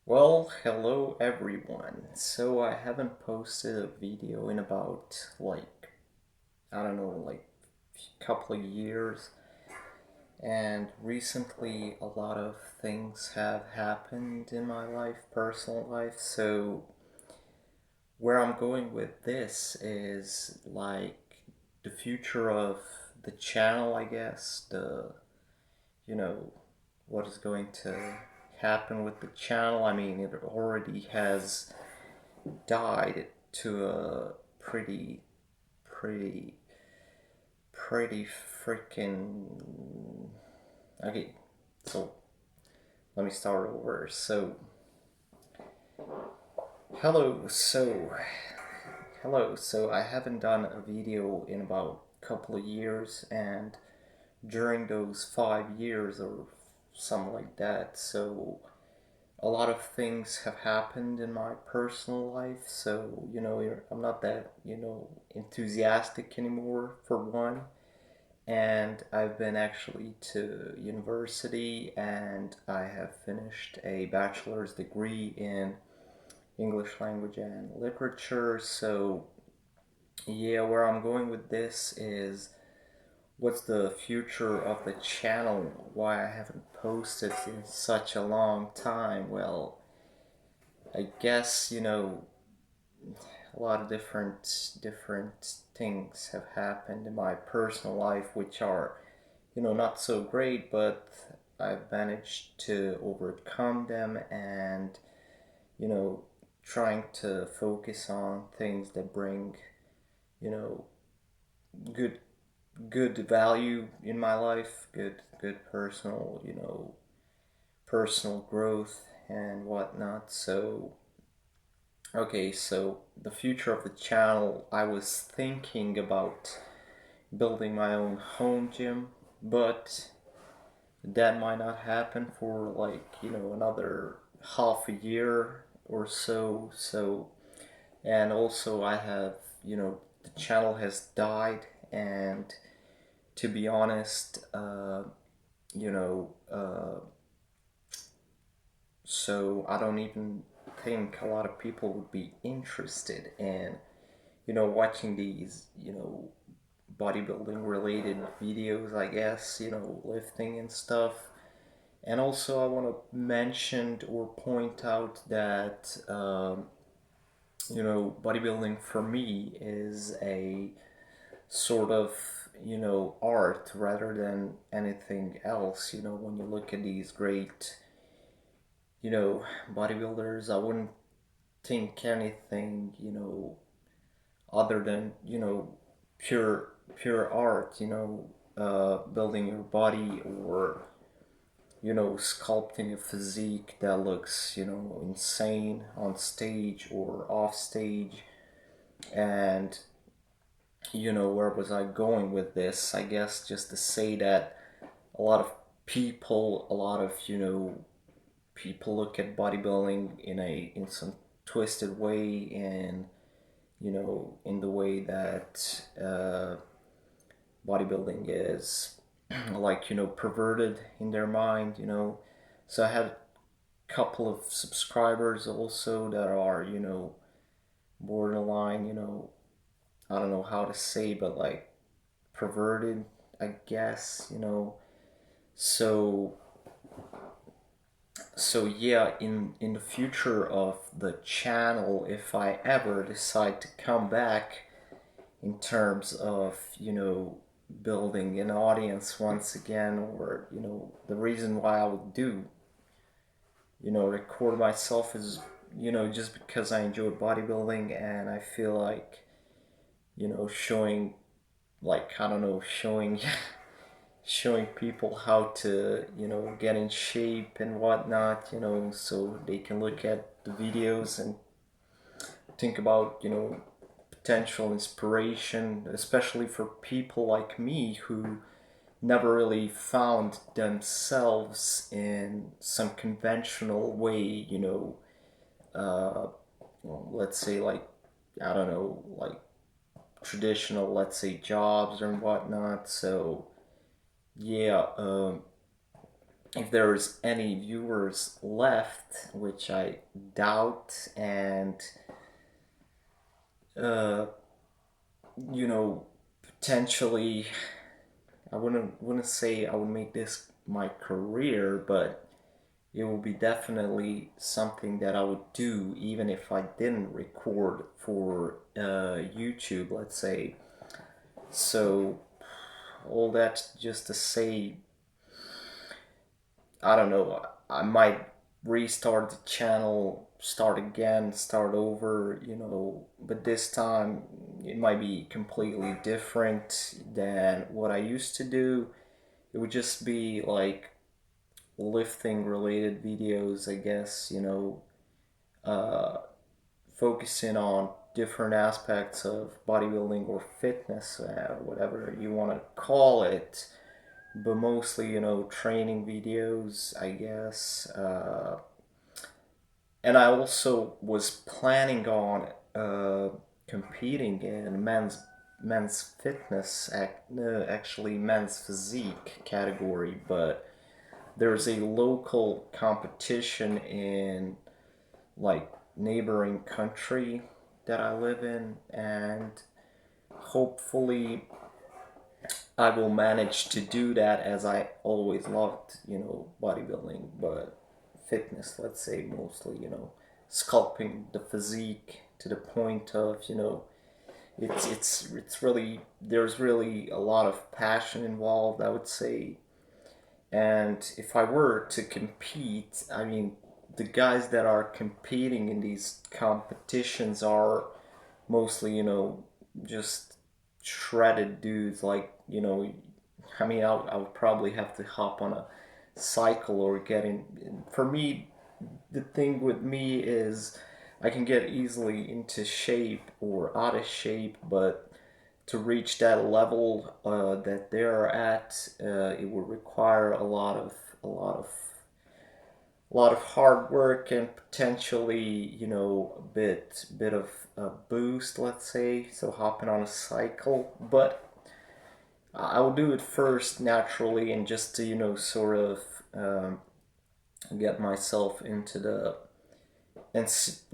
Well, hello everyone. So I haven't posted a video in about I don't know, a couple of years, and recently a lot of things have happened in my life, personal life. So where I'm going with this is the future of the channel, I guess, you know, what is going to happen with the channel. I mean, it already has died to a pretty, pretty freaking. Okay, so let me start over. Hello, so, hello. I haven't done a video in about a couple of years, and during those 5 years or something like that, so a lot of things have happened in my personal life. So I'm not that enthusiastic anymore, for one. And I've been actually to university, and I have finished a bachelor's degree in English language and literature. So yeah, where I'm going with this is, what's the future of the channel? Why I haven't posted in such a long time? Well, I guess a lot of different things have happened in my personal life, which are not so great, but I've managed to overcome them, and you know trying to focus on things that bring you know good good value in my life, good personal growth and whatnot. So okay, so the future of the channel, I was thinking about building my own home gym, but that might not happen for another half a year or so. And also I have, the channel has died, and to be honest, you know, uh, so I don't even think a lot of people would be interested in watching these, bodybuilding related videos, I guess, lifting and stuff. And also, I want to mention or point out that, bodybuilding for me is a sort of, art rather than anything else. When you look at these great, bodybuilders, I wouldn't think anything, other than pure art, building your body, or sculpting a physique that looks insane on stage or off stage. And where was I going with this? I guess just to say that a lot of a lot of people look at bodybuilding in some twisted way, and in the way that bodybuilding is perverted in their mind. So I had a couple of subscribers also that are borderline, I don't know how to say, but like perverted, I guess. So yeah, in the future of the channel, if I ever decide to come back in terms of building an audience once again, or the reason why I would do record myself is just because I enjoy bodybuilding, and I feel like showing, I don't know, showing showing people how to get in shape and whatnot, so they can look at the videos and think about potential inspiration, especially for people like me who never really found themselves in some conventional way, uh, well, let's say, I don't know, traditional, let's say, jobs or whatnot. So yeah, if there's any viewers left, which I doubt, and uh, you know, potentially, I wouldn't say I would make this my career, but it will be definitely something that I would do even if I didn't record for YouTube, let's say. So all that just to say, I don't know. I might restart the channel, start again, start over, but this time it might be completely different than what I used to do. It would just be like lifting related videos, I guess, uh, focusing on different aspects of bodybuilding or fitness, whatever you want to call it, but mostly, training videos, I guess. And I also was planning on competing in men's fitness, no, actually men's physique category, but there's a local competition in like neighboring country that I live in, and hopefully I will manage to do that, as I always loved, bodybuilding, but fitness, let's say, mostly, sculpting the physique to the point of, it's really, there's really a lot of passion involved, I would say. And if I were to compete, I mean, the guys that are competing in these competitions are mostly, just shredded dudes. Like, I mean, I would probably have to hop on a cycle or get in. For me, the thing with me is I can get easily into shape or out of shape, but to reach that level that they're at, it would require a lot of a lot of hard work and potentially, a bit of a boost, let's say. So hopping on a cycle, but I will do it first naturally, and just to, sort of get myself into the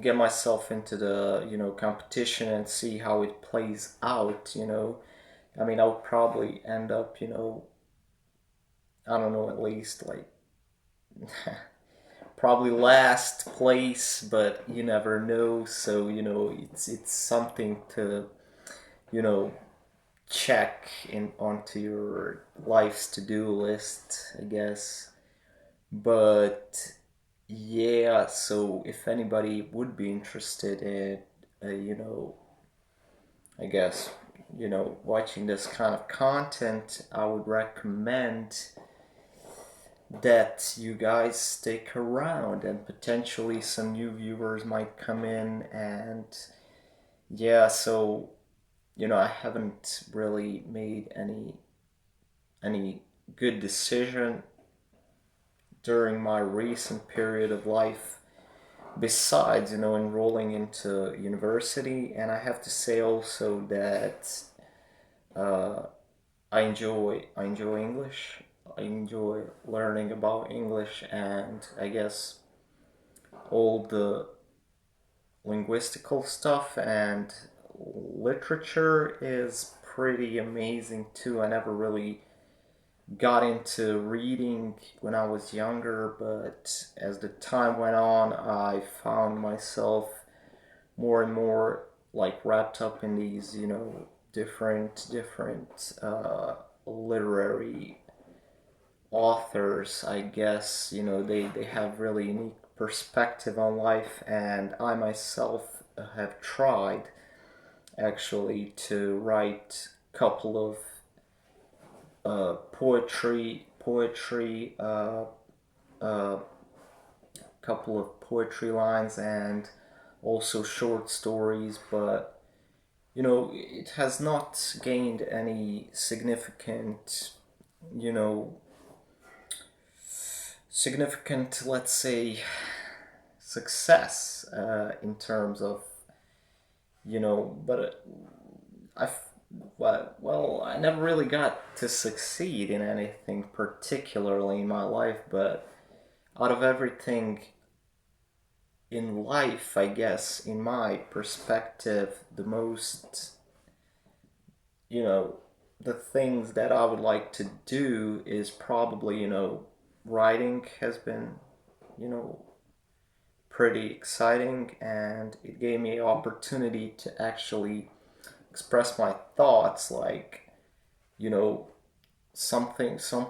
get myself into the, competition and see how it plays out. I mean, I'll probably end up, I don't know, at least like probably last place, but you never know. So, it's something to, you know, check in onto your life's to-do list, I guess. But yeah, so if anybody would be interested in, I guess, watching this kind of content, I would recommend that you guys stick around, and potentially some new viewers might come in. And yeah, so, I haven't really made any good decision during my recent period of life, besides, enrolling into university. And I have to say also that uh, I enjoy English. I enjoy learning about English, and I guess all the linguistical stuff and literature is pretty amazing too. I never really got into reading when I was younger, but as the time went on, I found myself more and more like wrapped up in these, different literary authors, I guess. They have really unique perspective on life, and I myself have tried actually to write a couple of poetry, uh, couple of poetry lines, and also short stories, but it has not gained any you know, significant, let's say, success in terms of, but I well, I never really got to succeed in anything particularly in my life, but out of everything in life, I guess, in my perspective, the most, you know, the things that I would like to do is probably, writing has been, you know, pretty exciting, and it gave me an opportunity to actually express my thoughts, like, you know, some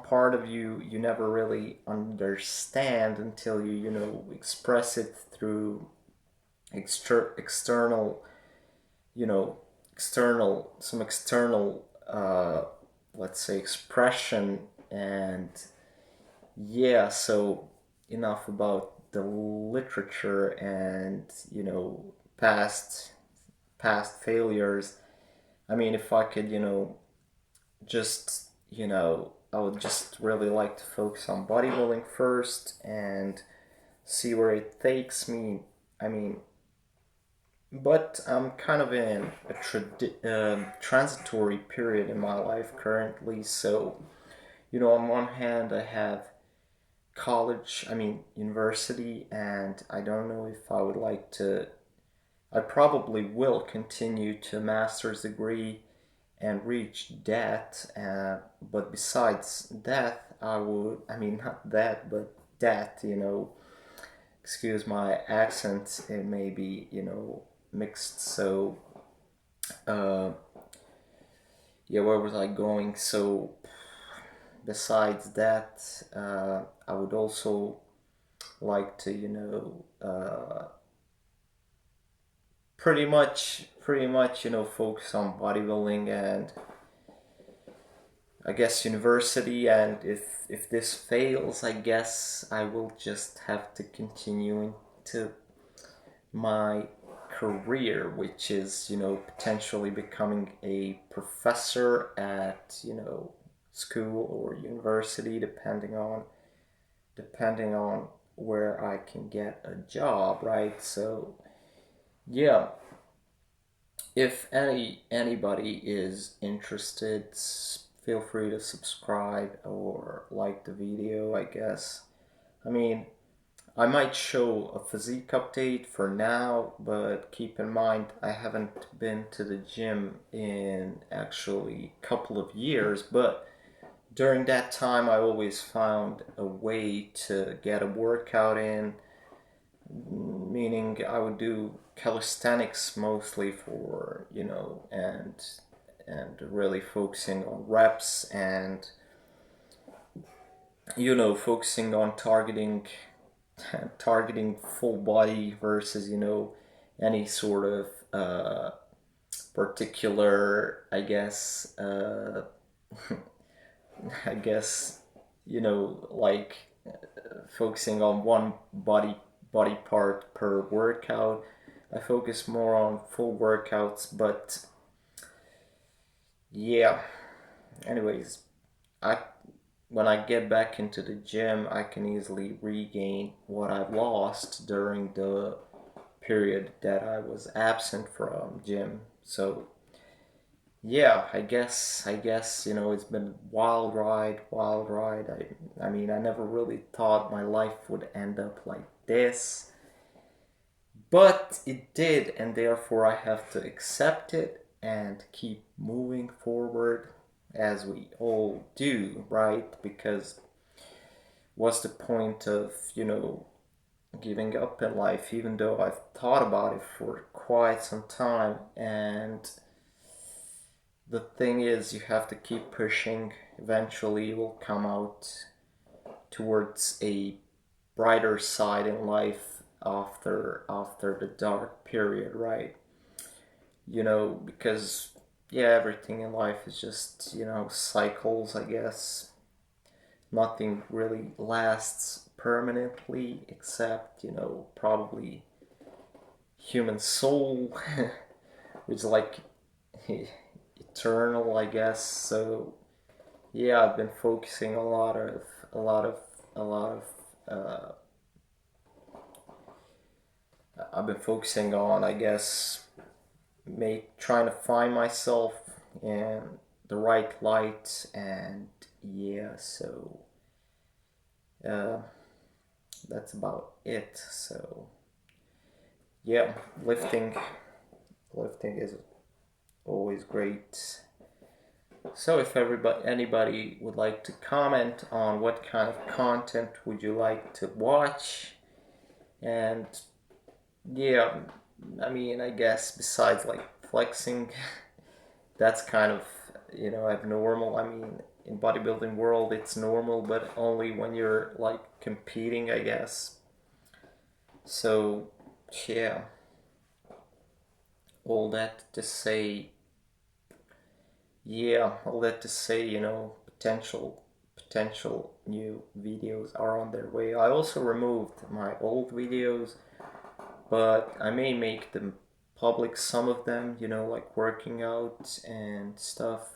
part of you never really understand until you express it through external, you know external, let's say, expression. And yeah, so enough about the literature and past failures. I mean, if I could, just, I would just really like to focus on bodybuilding first and see where it takes me. I mean, but I'm kind of in a transitory period in my life currently. So, on one hand, I have college, I mean, university, and I don't know if I would like to. I probably will continue to a master's degree and reach that. But besides that, I mean, not that, but that, excuse my accent, it may be, mixed. So, uh, yeah, where was I going? So, besides that, I would also like to, pretty much, focus on bodybuilding and I guess university. And if this fails, I guess I will just have to continue into my career, which is, potentially becoming a professor at, school or university, depending on where I can get a job, right? So yeah, if anybody is interested, feel free to subscribe or like the video, I guess. I mean, I might show a physique update for now, but keep in mind I haven't been to the gym in actually a couple of years, but during that time I always found a way to get a workout in, meaning I would do calisthenics mostly for, and really focusing on reps and, focusing on targeting full body versus, any sort of particular, I guess, I guess, like, focusing on one body part per workout. I focus more on full workouts, but yeah. Anyways, I when I get back into the gym, I can easily regain what I've lost during the period that I was absent from gym. So yeah, I guess it's been a wild ride. I mean, I never really thought my life would end up like this, but it did, and therefore I have to accept it and keep moving forward as we all do, right? Because what's the point of, giving up in life, even though I've thought about it for quite some time. And the thing is, you have to keep pushing. Eventually, you will come out towards a brighter side in life after the dark period, right? Because yeah, everything in life is just, cycles, I guess. Nothing really lasts permanently except, probably human soul, which is like eternal, I guess. So yeah, I've been focusing a lot of uh, I've been focusing on, I guess, trying to find myself, and the right light, and yeah, so uh, that's about it. So yeah, lifting is always great. So if anybody would like to comment on what kind of content would you like to watch, and yeah, I mean, I guess besides like flexing, that's kind of, abnormal. I mean, in bodybuilding world, it's normal, but only when you're like competing, I guess. So, yeah, all that to say, potential new videos are on their way. I also removed my old videos, but I may make them public, some of them, like working out and stuff.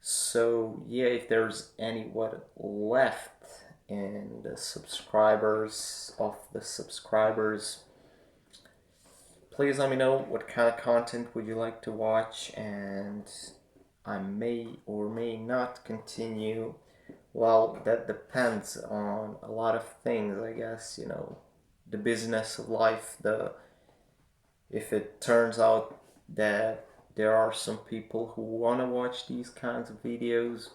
So yeah, if there's anyone left in the subscribers, please let me know what kind of content would you like to watch, and I may or may not continue. Well, that depends on a lot of things, I guess, the business of life. If it turns out that there are some people who want to watch these kinds of videos,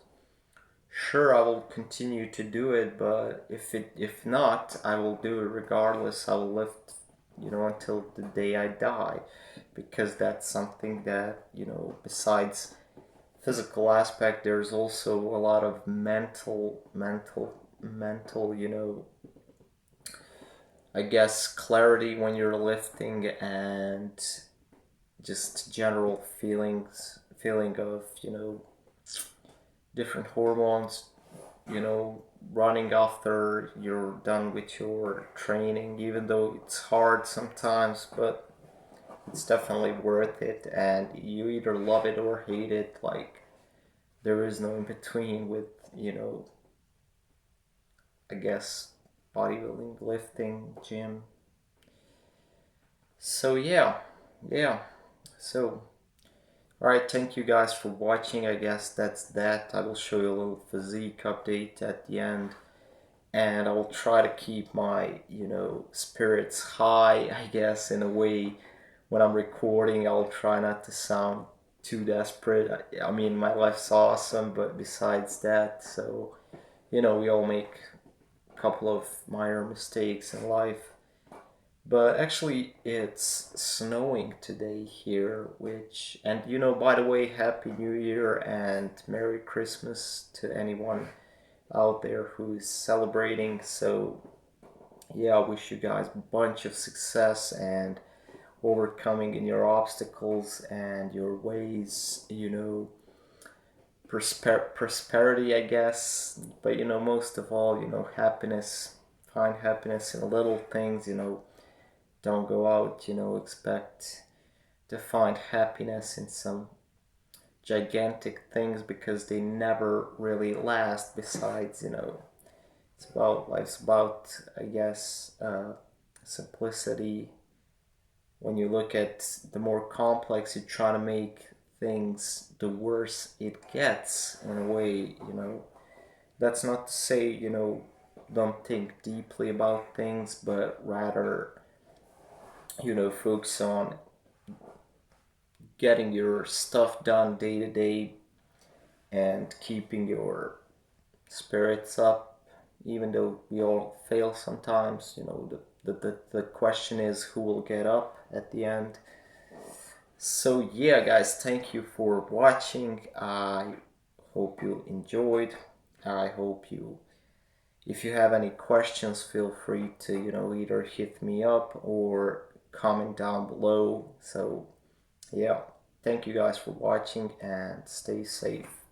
sure, I will continue to do it, but if not, I will do it regardless. I will lift, until the day I die, because that's something that, besides physical aspect, there's also a lot of mental, I guess, clarity when you're lifting, and just general feeling of, different hormones, running after you're done with your training, even though it's hard sometimes, but it's definitely worth it, and you either love it or hate it. Like, there is no in between with, I guess, bodybuilding, lifting, gym. So yeah. So, alright, thank you guys for watching. I guess that's that. I will show you a little physique update at the end, and I will try to keep my, spirits high, I guess, in a way. When I'm recording, I'll try not to sound too desperate. I mean, my life's awesome, but besides that, so, we all make a couple of minor mistakes in life. But actually, it's snowing today here, and by the way, Happy New Year and Merry Christmas to anyone out there who's celebrating. So, yeah, I wish you guys a bunch of success and overcoming in your obstacles and your ways, prosperity, I guess. But, most of all, happiness. Find happiness in the little things, don't go out, expect to find happiness in some gigantic things, because they never really last. Besides, life's about, I guess, simplicity. When you look at the more complex, you try to make things, the worse it gets, in a way. That's not to say, don't think deeply about things, but rather, focus on getting your stuff done day to day and keeping your spirits up, even though we all fail sometimes. The question is, who will get up at the end. So yeah, guys, thank you for watching. I hope you enjoyed. I hope you, if you have any questions, feel free to, either hit me up or comment down below. So yeah, thank you guys for watching, and stay safe.